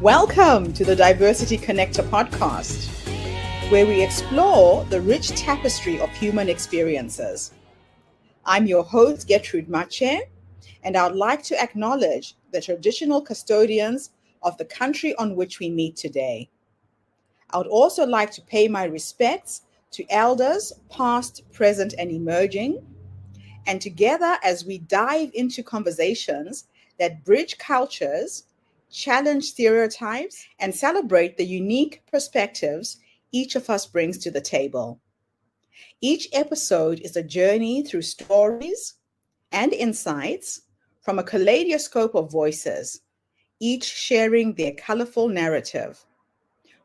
Welcome to the Diversity Connector podcast, where we explore the rich tapestry of human experiences. I'm your host, Gertrude Mache, and I'd like to acknowledge the traditional custodians of the country on which we meet today. I would also like to pay my respects to elders, past, present, and emerging, and together as we dive into conversations that bridge cultures, challenge stereotypes, and celebrate the unique perspectives each of us brings to the table. Each episode is a journey through stories and insights from a kaleidoscope of voices, each sharing their colorful narrative.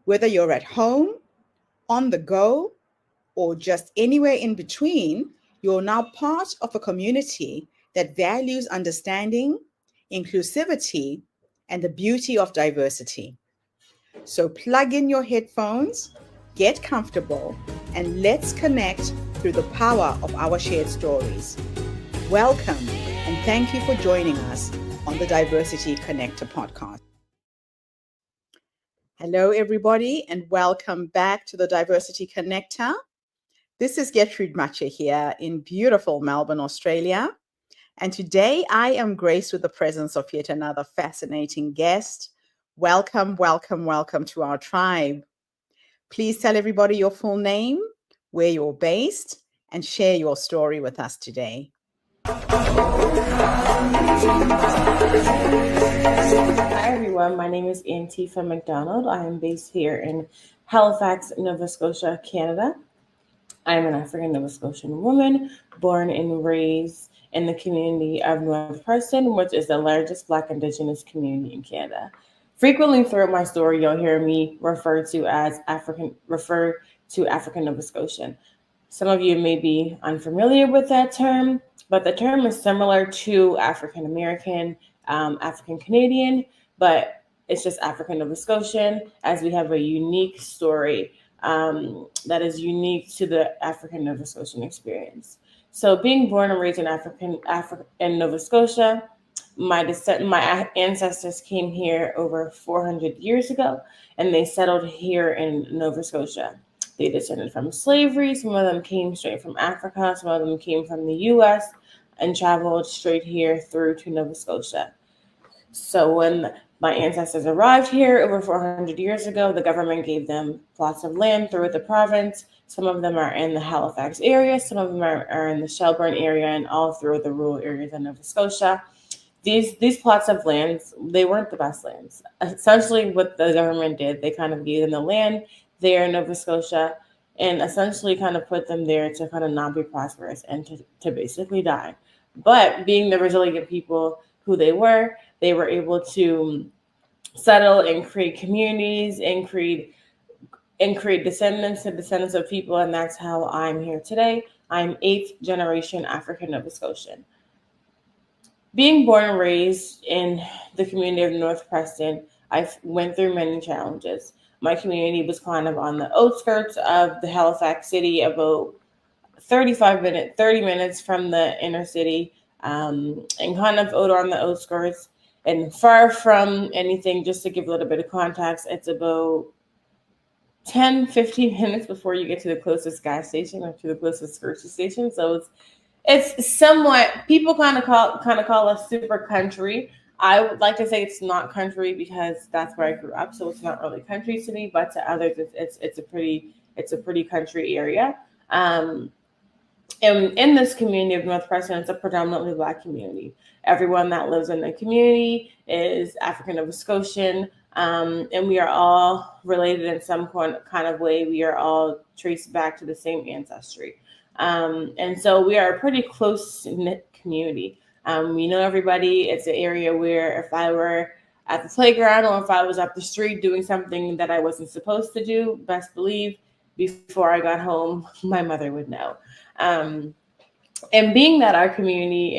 Whether you're at home, on the go, or just anywhere in between, you're now part of a community that values understanding, inclusivity, and the beauty of diversity. So plug in your headphones, get comfortable, and let's connect through the power of our shared stories. Welcome, and thank you for joining us on the Diversity Connector podcast. Hello, everybody, and welcome back to the Diversity Connector. This is Gertrude Mache here in beautiful Melbourne, Australia. And today I am graced with the presence of yet another fascinating guest. Welcome, welcome, welcome to our tribe. Please tell everybody your full name, where you're based, and share your story with us today. Hi everyone, my name is Antifa McDonald. I am based here in Halifax, Nova Scotia, Canada. I am an African Nova Scotian woman, born and raised in the community of North Preston, which is the largest Black Indigenous community in Canada. Frequently throughout my story, you'll hear me refer to African Nova Scotian. Some of you may be unfamiliar with that term, but the term is similar to African American, African Canadian, but it's just African Nova Scotian, as we have a unique story that is unique to the African Nova Scotian experience. So being born and raised in Nova Scotia, my ancestors came here over 400 years ago, and they settled here in Nova Scotia. They descended from slavery. Some of them came straight from Africa. Some of them came from the U.S. and traveled straight here through to Nova Scotia. So when my ancestors arrived here over 400 years ago, the government gave them plots of land throughout the province. Some of them are in the Halifax area, some of them are in the Shelburne area, and all through the rural areas of Nova Scotia. These plots of lands, they weren't the best lands. Essentially what the government did, they kind of gave them the land there in Nova Scotia and essentially kind of put them there to kind of not be prosperous and to basically die. But being the resilient people who they were able to settle and create communities and create descendants of people, and that's how I'm here today. I'm 8th generation African Nova Scotian. Being born and raised in the community of North Preston, I went through many challenges. My community was kind of on the outskirts of the Halifax city, about 30 minutes from the inner city, and kind of out on the outskirts and far from anything. Just to give a little bit of context, it's about 10-15 minutes before you get to the closest gas station or to the closest grocery station. So it's somewhat, people kind of call us super country. I would like to say it's not country because that's where I grew up, so it's not really country to me, but to others it's a pretty country area. And in this community of North Preston, it's a predominantly Black community. Everyone that lives in the community is African Nova Scotian, and we are all related in some kind of way. We are all traced back to the same ancestry. And so we are a pretty close-knit community. We know everybody. It's an area where if I were at the playground or if I was up the street doing something that I wasn't supposed to do, best believe before I got home, my mother would know. And being that our community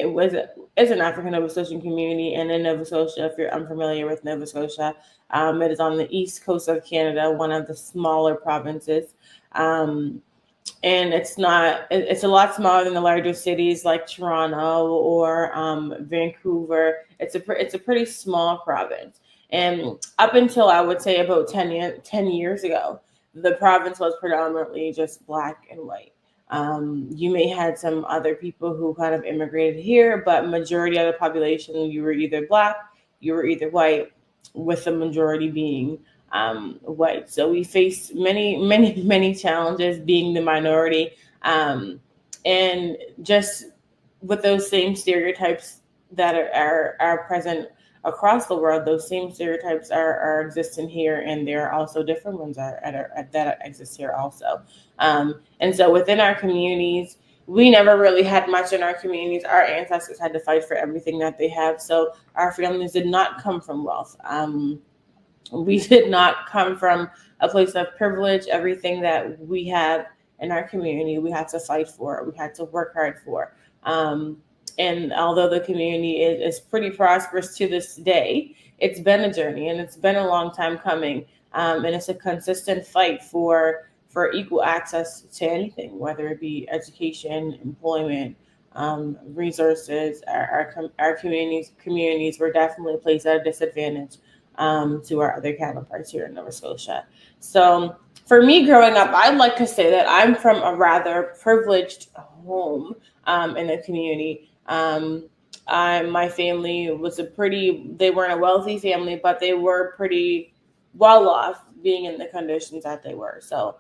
is an African Nova Scotian community, and in Nova Scotia, if you're unfamiliar with Nova Scotia, it is on the east coast of Canada, one of the smaller provinces. And it's a lot smaller than the larger cities like Toronto or Vancouver. It's a pretty small province. And up until I would say about 10 years ago, the province was predominantly just Black and white. You may had some other people who kind of immigrated here, but majority of the population, you were either Black, you were either white, with the majority being white. So we faced many challenges being the minority, and just with those same stereotypes that are present across the world. Those same stereotypes are existing here, and there are also different ones that exist here also. And so within our communities, we never really had much in our communities. Our ancestors had to fight for everything that they have. So our families did not come from wealth. We did not come from a place of privilege. Everything that we have in our community, we had to fight for. We had to work hard for. And although the community is pretty prosperous to this day, it's been a journey and it's been a long time coming. And it's a consistent fight for equal access to anything, whether it be education, employment, resources. Our communities were definitely placed at a disadvantage to our other counterparts here in Nova Scotia. So for me growing up, I'd like to say that I'm from a rather privileged home in the community. My family was they weren't a wealthy family, but they were pretty well off being in the conditions that they were. So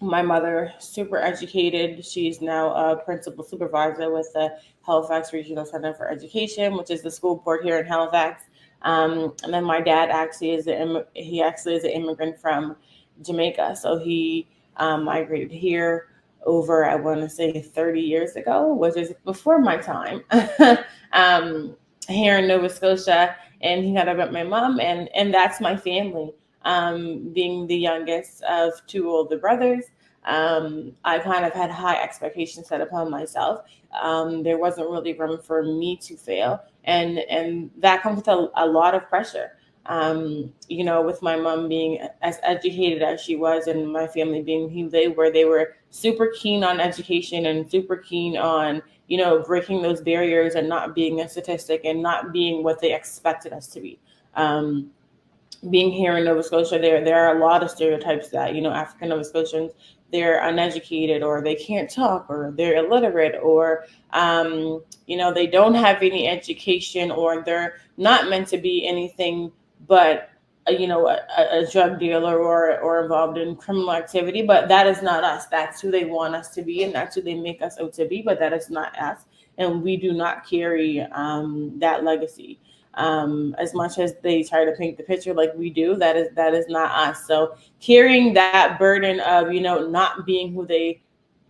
my mother, super educated. She's now a principal supervisor with the Halifax Regional Center for Education, which is the school board here in Halifax. And then my dad actually is an immigrant from Jamaica. So he migrated here over, I want to say 30 years ago, which is before my time, here in Nova Scotia. And he got about my mom, and that's my family. Being the youngest of two older brothers, I kind of had high expectations set upon myself. There wasn't really room for me to fail. And that comes with a lot of pressure. With my mom being as educated as she was, and my family being who they were super keen on education and super keen on, breaking those barriers and not being a statistic and not being what they expected us to be. Being here in Nova Scotia, there are a lot of stereotypes that, African Nova Scotians, they're uneducated, or they can't talk, or they're illiterate, or, they don't have any education, or they're not meant to be anything but, a drug dealer or involved in criminal activity. But that is not us. That's who they want us to be, and that's who they make us out to be. But that is not us, and we do not carry that legacy. As much as they try to paint the picture like we do, that is not us. So carrying that burden of, not being who they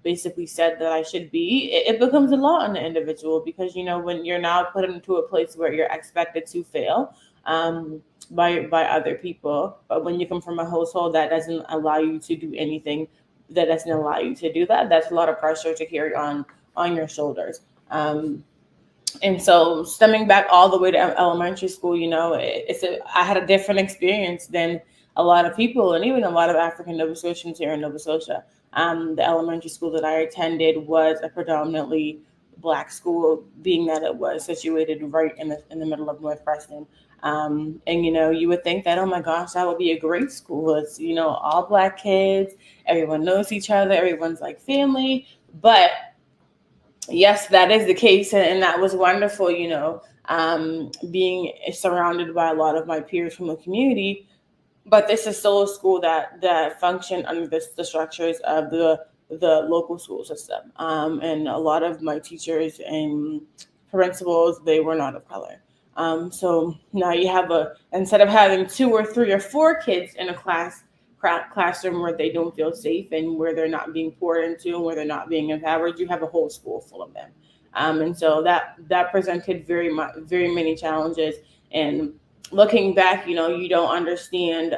basically said that I should be, it becomes a lot on the individual, because, when you're now put into a place where you're expected to fail by other people, but when you come from a household that doesn't allow you to do anything, that doesn't allow you to do that, that's a lot of pressure to carry on your shoulders. And so stemming back all the way to elementary school, I had a different experience than a lot of people, and even a lot of African Nova Scotians here in Nova Scotia. The elementary school that I attended was a predominantly Black school, being that it was situated right in the middle of North Preston. And, you would think that, oh my gosh, that would be a great school. It's, all Black kids, everyone knows each other, everyone's like family. But yes, that is the case. And that was wonderful, being surrounded by a lot of my peers from the community. But this is still a school that functioned under the structures of the local school system. And a lot of my teachers and principals, they were not of color. So now you have instead of having 2 or 3 or 4 kids in a classroom where they don't feel safe and where they're not being poured into and where they're not being empowered, you have a whole school full of them. And so that presented very many challenges. And looking back, you don't understand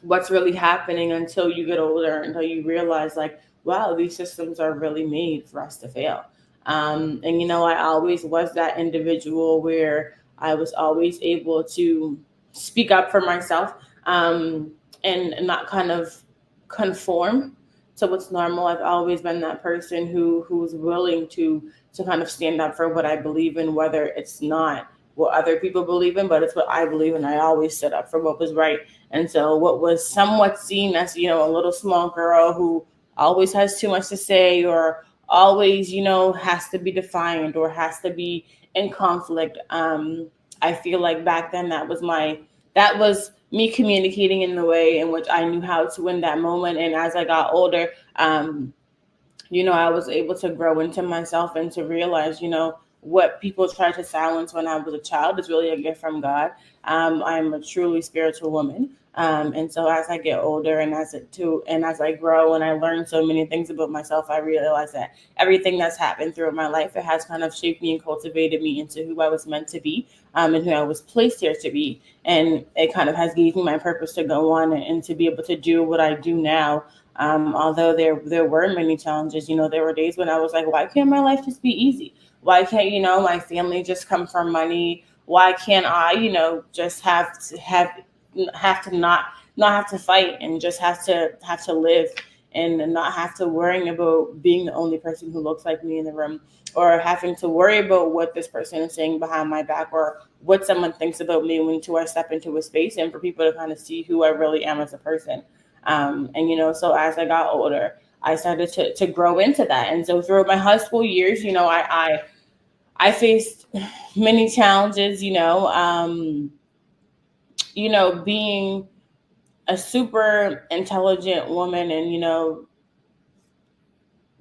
what's really happening until you get older, until you realize, like, wow, these systems are really made for us to fail. And, I always was that individual where I was always able to speak up for myself and not kind of conform to what's normal. I've always been that person who's willing to kind of stand up for what I believe in, whether it's not what other people believe in, but it's what I believe in. I always stood up for what was right. And so what was somewhat seen as, a little small girl who always has too much to say, or always, has to be defiant or has to be in conflict. I feel like back then that was me communicating in the way in which I knew how to in that moment. And as I got older, I was able to grow into myself and to realize, what people tried to silence when I was a child is really a gift from God. I'm a truly spiritual woman. And so as I get older and as I grow and I learn so many things about myself, I realize that everything that's happened throughout my life, it has kind of shaped me and cultivated me into who I was meant to be, and who I was placed here to be. And it kind of has given me my purpose to go on and to be able to do what I do now. Although there were many challenges, there were days when I was like, why can't my life just be easy? Why can't, my family just come from money? Why can't I, just have to not have to fight and just have to live and not have to worrying about being the only person who looks like me in the room, or having to worry about what this person is saying behind my back, or what someone thinks about me when I step into a space, and for people to kind of see who I really am as a person. So as I got older, I started to grow into that. And so throughout my high school years, I faced many challenges, being a super intelligent woman, and,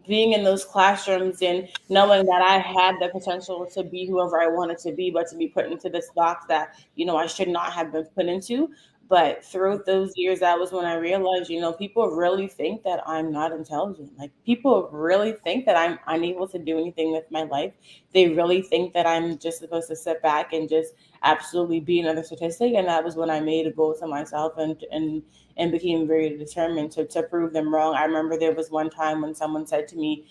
being in those classrooms and knowing that I had the potential to be whoever I wanted to be, but to be put into this box that, I should not have been put into. But throughout those years, that was when I realized, people really think that I'm not intelligent. Like, people really think that I'm unable to do anything with my life. They really think that I'm just supposed to sit back and just absolutely be another statistic. And that was when I made a goal to myself and became very determined to prove them wrong. I remember there was one time when someone said to me,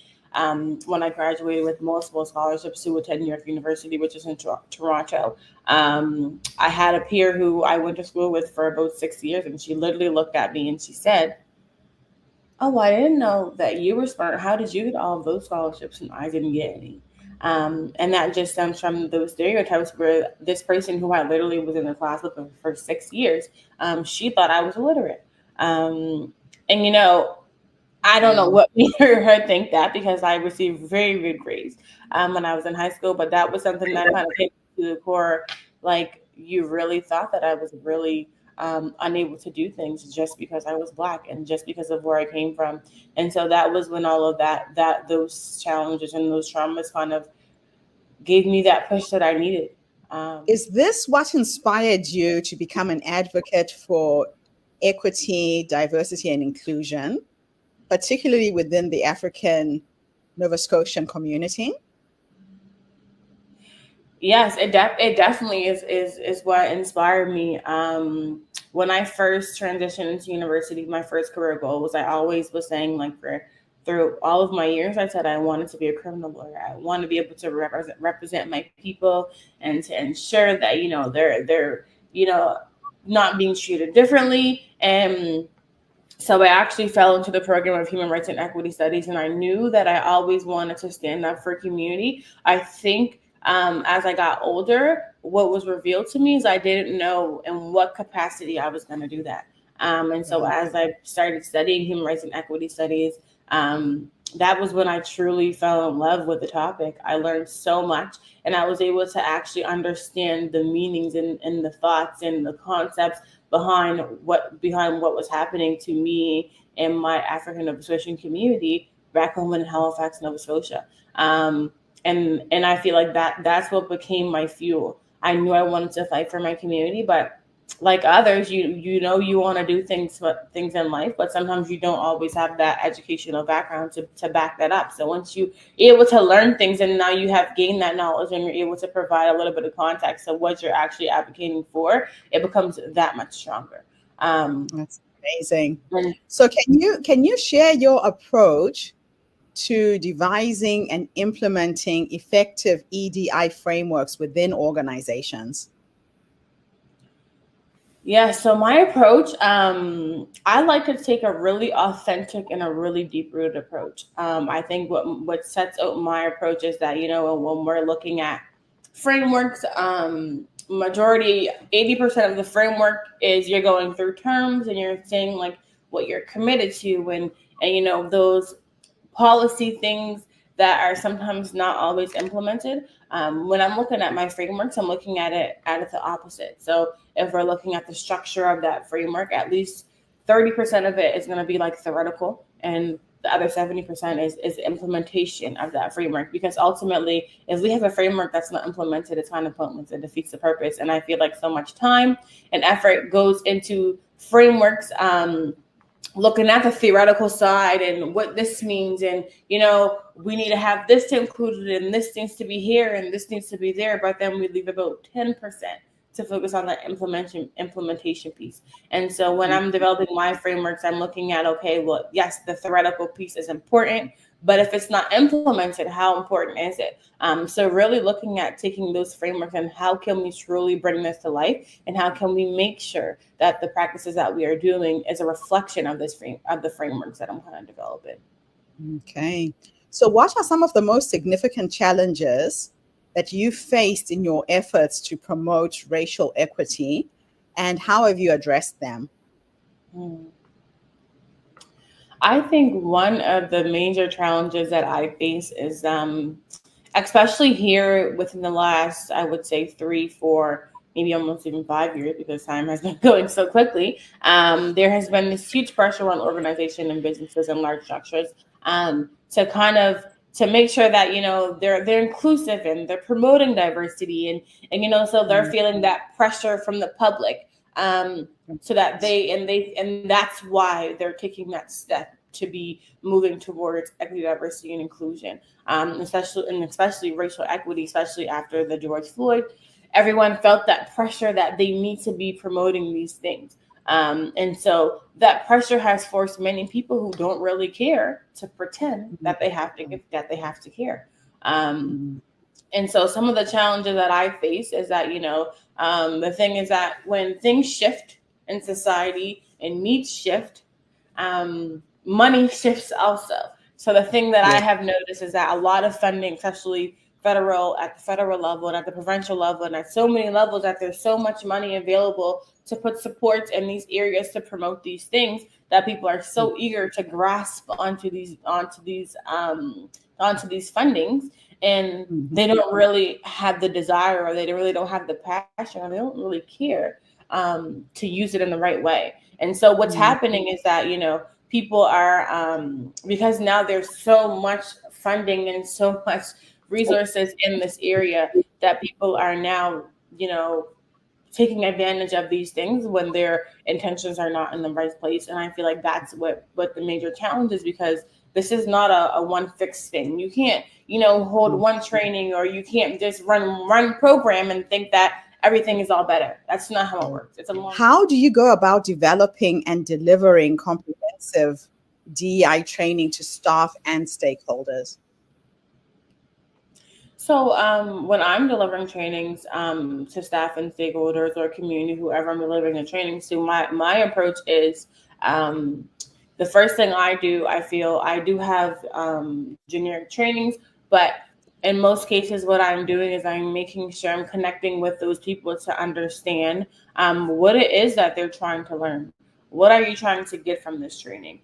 when I graduated with multiple scholarships to attend New York University, which is in Toronto, I had a peer who I went to school with for about 6 years, and she literally looked at me and she said, "Oh, I didn't know that you were smart. How did you get all of those scholarships and I didn't get any?" And that just stems from those stereotypes where this person who I literally was in the class with for 6 years, she thought I was illiterate. And, I don't know what made her think that, because I received very good grades when I was in high school, but that was something that kind of hit me to the core. Like, you really thought that I was really unable to do things just because I was Black and just because of where I came from. And so that was when all of those challenges and those traumas kind of gave me that push that I needed. Is this what inspired you to become an advocate for equity, diversity, and inclusion, particularly within the African Nova Scotian community? Yes, it definitely is what inspired me. When I first transitioned into university, my first career goal was, I always was saying, like, through all of my years, I said I wanted to be a criminal lawyer. I want to be able to represent my people and to ensure that, they're not being treated differently. And so I actually fell into the program of human rights and equity studies, and I knew that I always wanted to stand up for community. I think as I got older, what was revealed to me is I didn't know in what capacity I was going to do that. And so as I started studying human rights and equity studies, that was when I truly fell in love with the topic. I learned so much, and I was able to actually understand the meanings and the thoughts and the concepts behind what was happening to me and my African Nova Scotian community back home in Halifax, Nova Scotia. And I feel like that's what became my fuel. I knew I wanted to fight for my community, but like others, you want to do things in life, but sometimes you don't always have that educational background to back that up. So once you're able to learn things, and now you have gained that knowledge, and you're able to provide a little bit of context of what you're actually advocating for, it becomes that much stronger. That's amazing. So can you share your approach to devising and implementing effective EDI frameworks within organizations? Yeah, so my approach, I like to take a really authentic and a really deep-rooted approach. I think what sets out my approach is that, when we're looking at frameworks, majority, 80% of the framework is you're going through terms and you're saying like what you're committed to, and those policy things that are sometimes not always implemented. When I'm looking at my frameworks, I'm looking at it the opposite. So if we're looking at the structure of that framework, at least 30% of it is going to be like theoretical, and the other 70% is implementation of that framework. Because ultimately, if we have a framework that's not implemented, it's kind of pointless. It defeats the purpose. And I feel like so much time and effort goes into frameworks, looking at the theoretical side and what this means, and we need to have this included, and this needs to be here, and this needs to be there, but then we leave about 10% to focus on the implementation piece. And so when I'm developing my frameworks, I'm looking at, okay, well, yes, the theoretical piece is important, but if it's not implemented, how important is it? So really looking at taking those frameworks and how can we truly bring this to life, and how can we make sure that the practices that we are doing is a reflection of the frameworks that I'm kind of developing. Okay. So what are some of the most significant challenges that you faced in your efforts to promote racial equity, and how have you addressed them? I think one of the major challenges that I face is, especially here within the last, I would say 3, 4, maybe almost even 5 years, because time has been going so quickly. There has been this huge pressure on organizations and businesses and large structures to make sure that they're inclusive and they're promoting diversity, and so they're feeling that pressure from the public, so that and that's why they're taking that step to be moving towards equity, diversity, and inclusion, especially racial equity, especially after the George Floyd. Everyone felt that pressure that they need to be promoting these things. And so that pressure has forced many people who don't really care to pretend that they have to care. And so some of the challenges that I face is that, the thing is that when things shift in society and needs shift, money shifts also. So the thing that I have noticed is that a lot of funding, especially at the federal level and at the provincial level and at so many levels, that there's so much money available to put supports in these areas to promote these things, that people are so eager to grasp onto these fundings, and they don't really have the desire, or they really don't have the passion, or they don't really care to use it in the right way. And so what's happening is that, people are, because now there's so much funding and so much resources in this area, that people are now, taking advantage of these things when their intentions are not in the right place. And I feel like that's what the major challenge is, because this is not a one fixed thing. You can't, hold one training, or you can't just run program and think that everything is all better. That's not how it works. How do you go about developing and delivering comprehensive DEI training to staff and stakeholders? So when I'm delivering trainings to staff and stakeholders or community, whoever I'm delivering the trainings to, my approach is, the first thing I do, I do have generic trainings, but in most cases, what I'm doing is I'm making sure I'm connecting with those people to understand what it is that they're trying to learn. What are you trying to get from this training?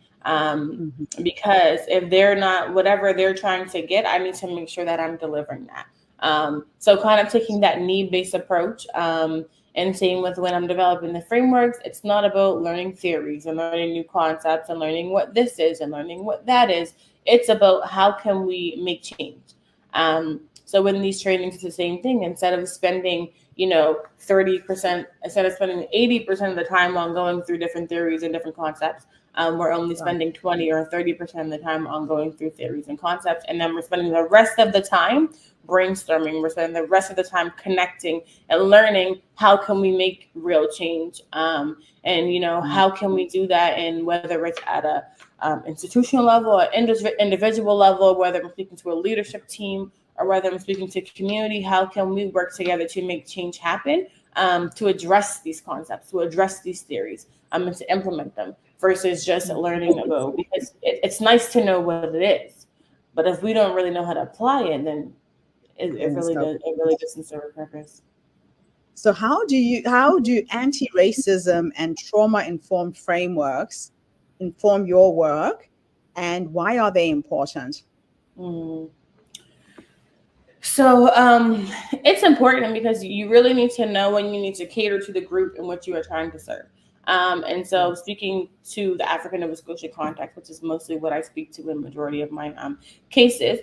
Because if they're not, whatever they're trying to get, I need to make sure that I'm delivering that. So kind of taking that need-based approach, and same with when I'm developing the frameworks, it's not about learning theories and learning new concepts and learning what this is and learning what that is. It's about how can we make change. So in these trainings, it's the same thing. Instead of spending 30%, instead of spending 80% of the time on going through different theories and different concepts, we're only spending 20 or 30% of the time on going through theories and concepts. And then we're spending the rest of the time brainstorming. We're spending the rest of the time connecting and learning how can we make real change. And, how can we do that? And whether it's at a institutional level or individual level, whether I'm speaking to a leadership team or whether I'm speaking to community, how can we work together to make change happen, to address these concepts, to address these theories, and to implement them, versus just learning about, because it's nice to know what it is, but if we don't really know how to apply it, then It really does. It really doesn't serve a purpose. So how do anti-racism and trauma-informed frameworks inform your work, and why are they important? Mm. So it's important because you really need to know when you need to cater to the group in which you are trying to serve. And so speaking to the African Nova Scotian context, which is mostly what I speak to in majority of my cases,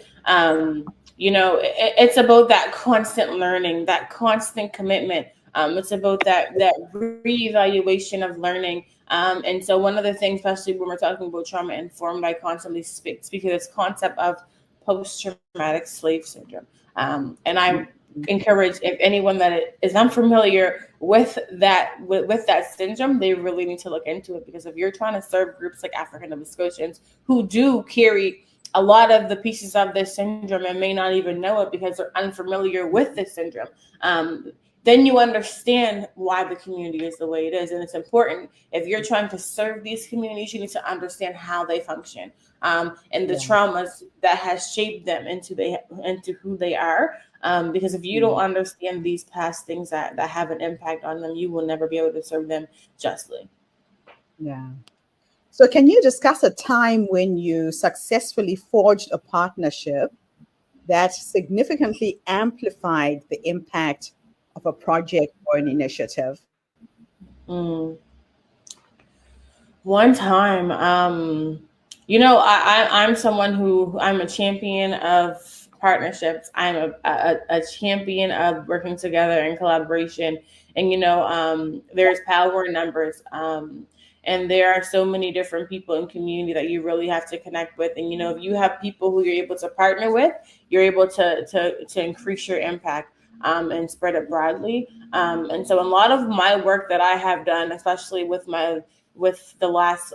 it's about that constant learning, that constant commitment. It's about that reevaluation of learning. And so one of the things, especially when we're talking about trauma informed, I constantly speak to this concept of post-traumatic slave syndrome. And I encourage, if anyone that is unfamiliar with that syndrome, they really need to look into it, because if you're trying to serve groups like African Nova Scotians who do carry a lot of the pieces of this syndrome and may not even know it because they're unfamiliar with this syndrome, then you understand why the community is the way it is. And it's important, if you're trying to serve these communities, you need to understand how they function, and the traumas that has shaped them into who they are. Because if you don't understand these past things that have an impact on them, you will never be able to serve them justly. Yeah. So can you discuss a time when you successfully forged a partnership that significantly amplified the impact of a project or an initiative? One time, I'm someone who, I'm a champion of partnerships. I'm a champion of working together in collaboration. And there's power in numbers. And there are so many different people in community that you really have to connect with. And if you have people who you're able to partner with, you're able to increase your impact. And spread it broadly. And so a lot of my work that I have done, especially with the last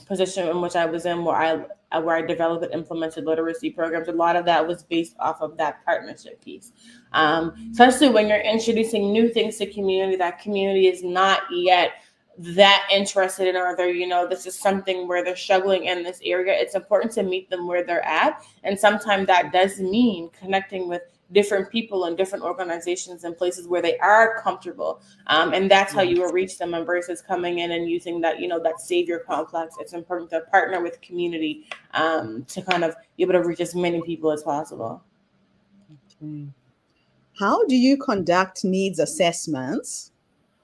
position in which I was in, where I developed and implemented literacy programs, a lot of that was based off of that partnership piece. Especially when you're introducing new things to community, that community is not yet that interested in, or this is something where they're struggling in this area. It's important to meet them where they're at. And sometimes that does mean connecting with different people and different organizations and places where they are comfortable. And that's how you will reach them, versus coming in and using that, that savior complex. It's important to partner with community to kind of be able to reach as many people as possible. Okay. How do you conduct needs assessments,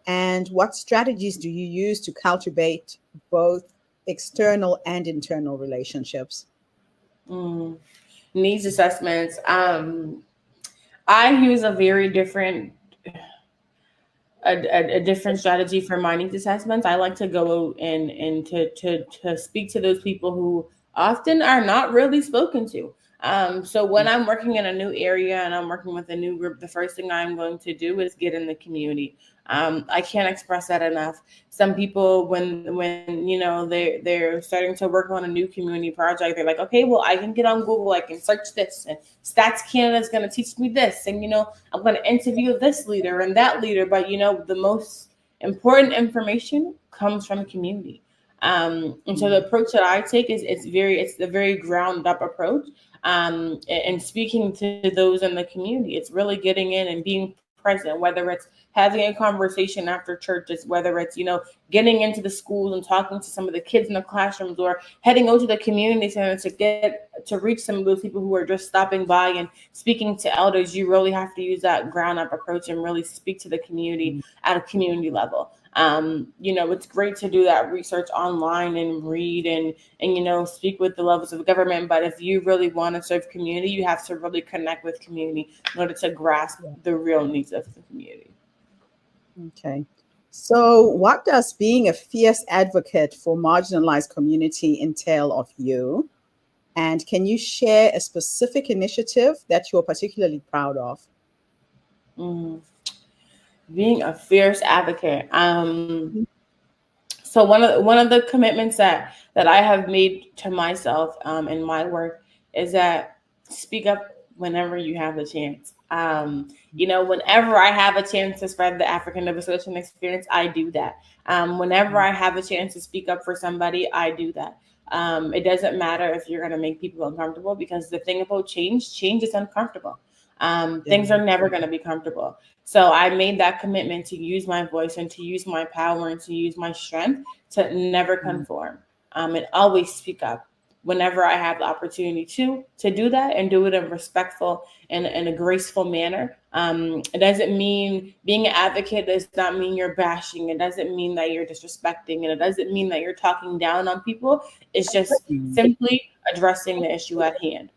and what strategies do you use to cultivate both external and internal relationships? Needs assessments. I use a very different different strategy for my needs assessments. I like to go and to speak to those people who often are not really spoken to. So when I'm working in a new area and I'm working with a new group, the first thing I'm going to do is get in the community. I can't express that enough. Some people, when they're starting to work on a new community project, they're like, okay, well, I can get on Google, I can search this, and Stats Canada is going to teach me this, and I'm going to interview this leader and that leader. But the most important information comes from community. And so the approach that I take is it's the very ground up approach. And speaking to those in the community, it's really getting in and being present, whether it's having a conversation after churches, whether it's, getting into the schools and talking to some of the kids in the classrooms, or heading out to the community center to reach some of those people who are just stopping by and speaking to elders. You really have to use that ground up approach and really speak to the community at a community level. It's great to do that research online and read and speak with the levels of government. But if you really want to serve community, you have to really connect with community in order to grasp the real needs of the community. Okay. So what does being a fierce advocate for marginalized community entail of you? And can you share a specific initiative that you're particularly proud of? Being a fierce advocate. So one of the commitments that I have made to myself in my work is that speak up whenever you have the chance. Whenever I have a chance to spread the African Nova Scotian experience, I do that. Whenever I have a chance to speak up for somebody, I do that. It doesn't matter if you're going to make people uncomfortable, because the thing about change is uncomfortable. Things are never going to be comfortable. So I made that commitment to use my voice and to use my power and to use my strength to never conform, and always speak up whenever I have the opportunity to do that, and do it in a respectful and in a graceful manner. It doesn't mean being an advocate does not mean you're bashing. It doesn't mean that you're disrespecting, and it doesn't mean that you're talking down on people. It's just simply addressing the issue at hand.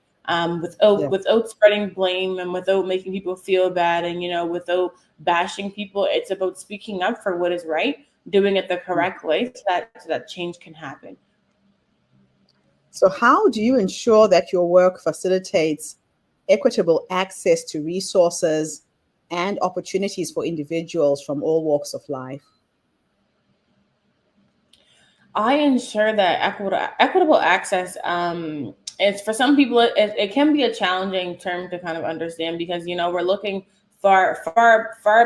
Without spreading blame and without making people feel bad, and without bashing people. It's about speaking up for what is right, doing it the correct way, so that change can happen. So how do you ensure that your work facilitates equitable access to resources and opportunities for individuals from all walks of life? I ensure that equitable access, it's for some people, it can be a challenging term to kind of understand, because, we're looking far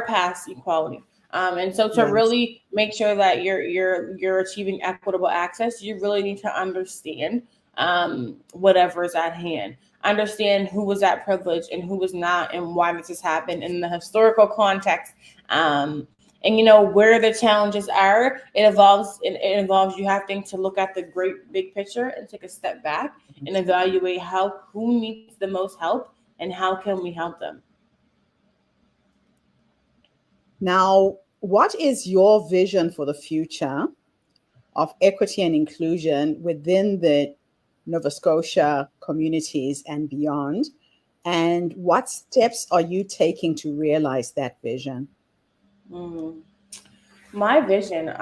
past equality. And so to really make sure that you're achieving equitable access, you really need to understand whatever is at hand. Understand who was at privilege and who was not, and why this has happened in the historical context. And where the challenges are. It involves you having to look at the great big picture and take a step back and evaluate who needs the most help and how can we help them. Now, what is your vision for the future of equity and inclusion within the Nova Scotia communities and beyond? And what steps are you taking to realize that vision? My vision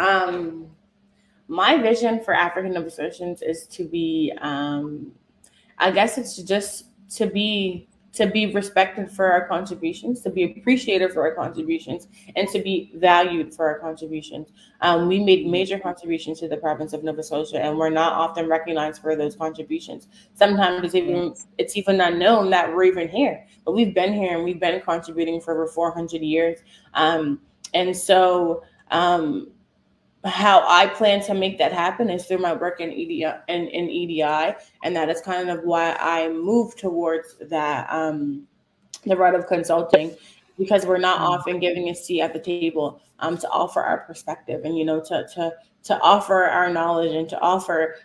for African Nova Scotians is to be, I guess it's just to be respected for our contributions, to be appreciated for our contributions, and to be valued for our contributions. We made major contributions to the province of Nova Scotia, and we're not often recognized for those contributions. Sometimes it's even unknown that we're even here, but we've been here and we've been contributing for over 400 years. And so how I plan to make that happen is through my work in EDI, and that is kind of why I moved towards that, the route of consulting, because we're not often giving a seat at the table to offer our perspective, and to offer our knowledge, and to offer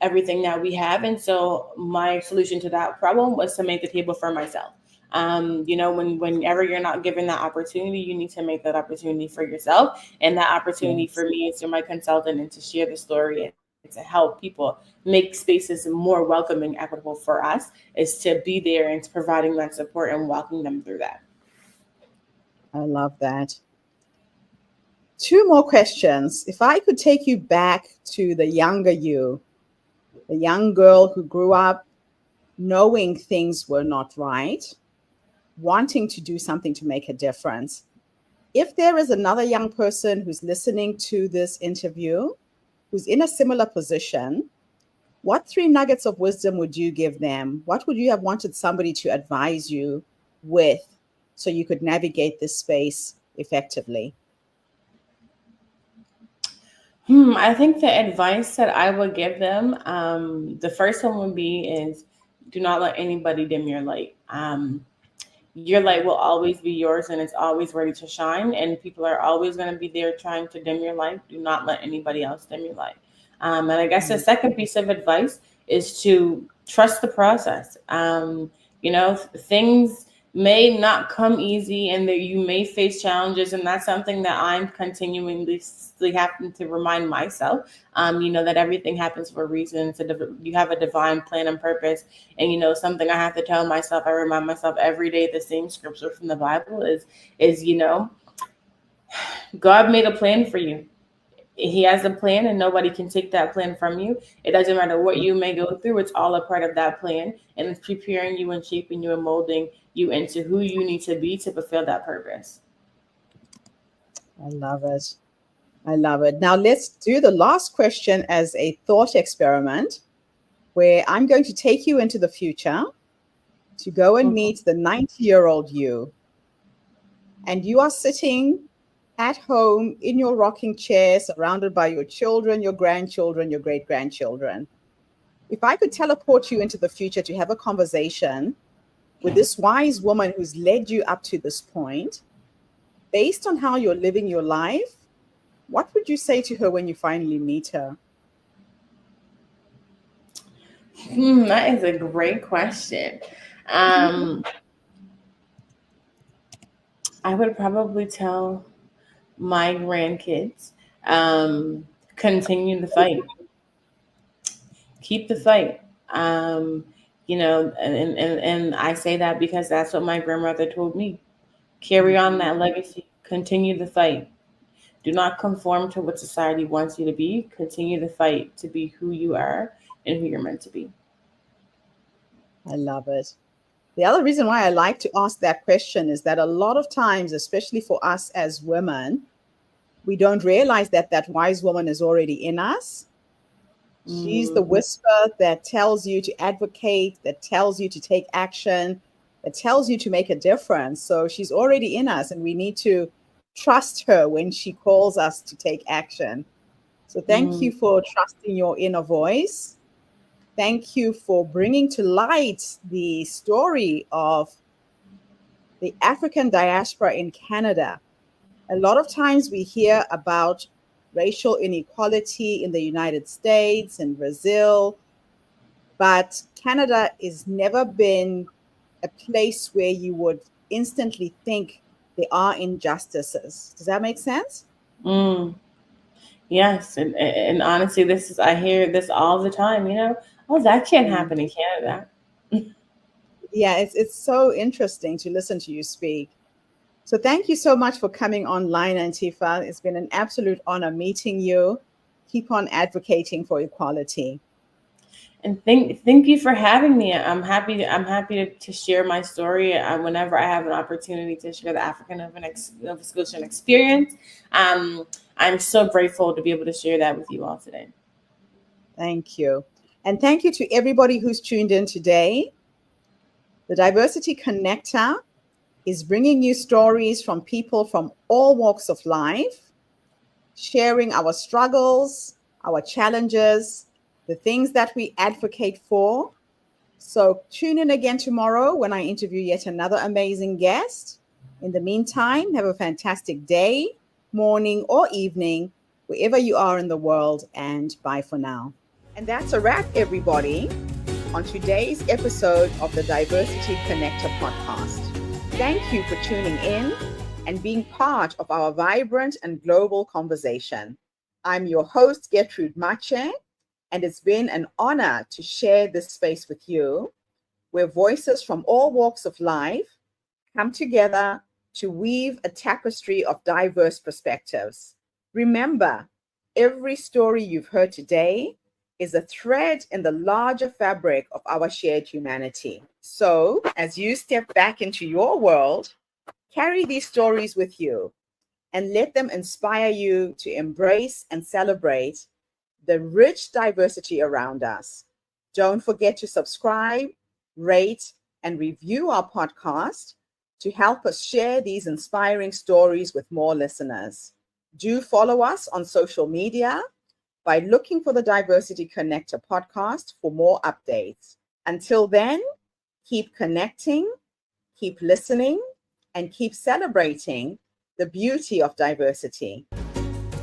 everything that we have. And so my solution to that problem was to make the table for myself. Whenever you're not given that opportunity, you need to make that opportunity for yourself. And that opportunity for me is through my consultant, and to share the story and to help people make spaces more welcoming, equitable for us, is to be there and to providing that support and walking them through that. I love that. 2 more questions. If I could take you back to the younger you, the young girl who grew up knowing things were not right, wanting to do something to make a difference. If there is another young person who's listening to this interview, who's in a similar position, what 3 nuggets of wisdom would you give them? What would you have wanted somebody to advise you with so you could navigate this space effectively? I think the advice that I would give them, the first one would be is, do not let anybody dim your light. Your light will always be yours, and it's always ready to shine, and people are always going to be there trying to dim your light. Do not let anybody else dim your light. And I guess the second piece of advice is to trust the process. Things may not come easy, and that you may face challenges, and that's something that I'm continually having to remind myself. That everything happens for a reason. So you have a divine plan and purpose, and something I have to tell myself. I remind myself every day. The same scripture from the Bible is God made a plan for you. He has a plan, and nobody can take that plan from you. It doesn't matter what you may go through. It's all a part of that plan, and it's preparing you and shaping you and molding you into who you need to be to fulfill that purpose. I love it. I love it. Now let's do the last question as a thought experiment, where I'm going to take you into the future to go and meet the 90-year-old you. And you are sitting at home in your rocking chair, surrounded by your children, your grandchildren, your great-grandchildren. If I could teleport you into the future to have a conversation with this wise woman who's led you up to this point, based on how you're living your life, what would you say to her when you finally meet her? That is a great question. I would probably tell my grandkids, continue the fight. Keep the fight. And I say that because that's what my grandmother told me. Carry on that legacy. Continue the fight. Do not conform to what society wants you to be. Continue the fight to be who you are and who you're meant to be. I love it. The other reason why I like to ask that question is that a lot of times, especially for us as women, we don't realize that that wise woman is already in us. She's the whisper that tells you to advocate, that tells you to take action, that tells you to make a difference. So she's already in us, and we need to trust her when she calls us to take action. So thank you for trusting your inner voice. Thank you for bringing to light the story of the African diaspora in Canada. A lot of times we hear about racial inequality in the United States and Brazil, but Canada has never been a place where you would instantly think there are injustices. Does that make sense? Yes, and honestly, I hear this all the time. Oh, that can't happen in Canada. Yeah, it's so interesting to listen to you speak. So thank you so much for coming online, Antifa. It's been an absolute honor meeting you. Keep on advocating for equality. And thank you for having me. I'm happy to share my story whenever I have an opportunity to share the African Nova Scotian experience. I'm so grateful to be able to share that with you all today. Thank you. And thank you to everybody who's tuned in today. The Diversity Connector is bringing you stories from people from all walks of life, sharing our struggles, our challenges, the things that we advocate for. So tune in again tomorrow when I interview yet another amazing guest. In the meantime, have a fantastic day, morning, or evening, wherever you are in the world, and bye for now. And that's a wrap, everybody, on today's episode of the Diversity Connector podcast. Thank you for tuning in and being part of our vibrant and global conversation. I'm your host, Gertrude Mache, and it's been an honor to share this space with you, where voices from all walks of life come together to weave a tapestry of diverse perspectives. Remember, every story you've heard today is a thread in the larger fabric of our shared humanity. So, as you step back into your world, carry these stories with you and let them inspire you to embrace and celebrate the rich diversity around us. Don't forget to subscribe, rate, and review our podcast to help us share these inspiring stories with more listeners. Do follow us on social media by looking for the Diversity Connector podcast for more updates. Until then, keep connecting, keep listening, and keep celebrating the beauty of diversity.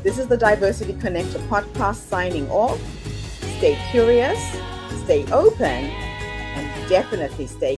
This is the Diversity Connector podcast signing off. Stay curious, stay open, and definitely stay